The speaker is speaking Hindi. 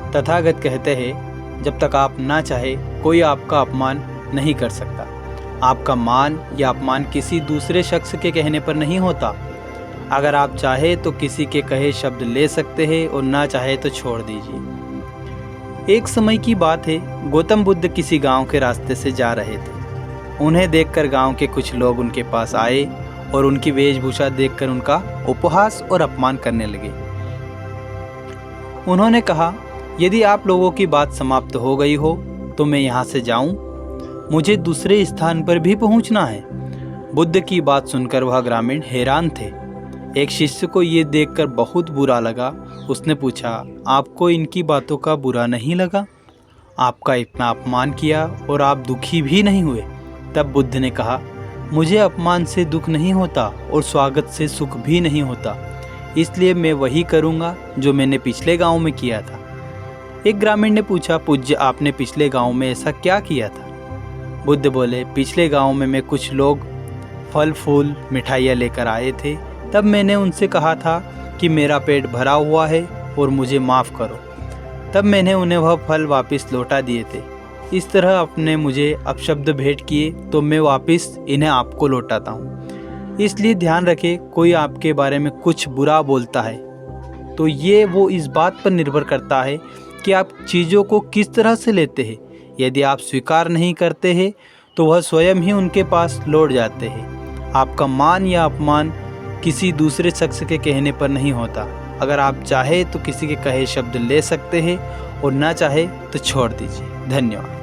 तथागत कहते हैं, जब तक आप ना चाहे कोई आपका अपमान नहीं कर सकता। आपका मान या अपमान किसी दूसरे शख्स के कहने पर नहीं होता। अगर आप चाहे तो किसी के कहे शब्द ले सकते हैं और ना चाहे तो छोड़ दीजिए। एक समय की बात है, गौतम बुद्ध किसी गांव के रास्ते से जा रहे थे। उन्हें देखकर गांव के कुछ लोग उनके पास आए और उनकी वेशभूषा देखकर उनका उपहास और अपमान करने लगे। उन्होंने कहा, यदि आप लोगों की बात समाप्त हो गई हो तो मैं यहाँ से जाऊँ? मुझे दूसरे स्थान पर भी पहुँचना है। बुद्ध की बात सुनकर वह ग्रामीण हैरान थे। एक शिष्य को ये देखकर बहुत बुरा लगा। उसने पूछा, आपको इनकी बातों का बुरा नहीं लगा? आपका इतना अपमान किया और आप दुखी भी नहीं हुए? तब बुद्ध ने कहा, मुझे अपमान से दुख नहीं होता और स्वागत से सुख भी नहीं होता, इसलिए मैं वही करूँगा जो मैंने पिछले गांव में किया था। एक ग्रामीण ने पूछा, पूज्य, आपने पिछले गांव में ऐसा क्या किया था? बुद्ध बोले, पिछले गांव में मैं कुछ लोग फल फूल मिठाइयाँ लेकर आए थे। तब मैंने उनसे कहा था कि मेरा पेट भरा हुआ है और मुझे माफ़ करो। तब मैंने उन्हें वह फल वापस लौटा दिए थे। इस तरह आपने मुझे अपशब्द भेंट किए तो मैं वापस इन्हें आपको लौटाता हूँ। इसलिए ध्यान रखें, कोई आपके बारे में कुछ बुरा बोलता है तो ये वो इस बात पर निर्भर करता है कि आप चीज़ों को किस तरह से लेते हैं। यदि आप स्वीकार नहीं करते हैं तो वह स्वयं ही उनके पास लौट जाते हैं। आपका मान या अपमान किसी दूसरे शख्स के कहने पर नहीं होता। अगर आप चाहे तो किसी के कहे शब्द ले सकते हैं और ना चाहे तो छोड़ दीजिए। धन्यवाद।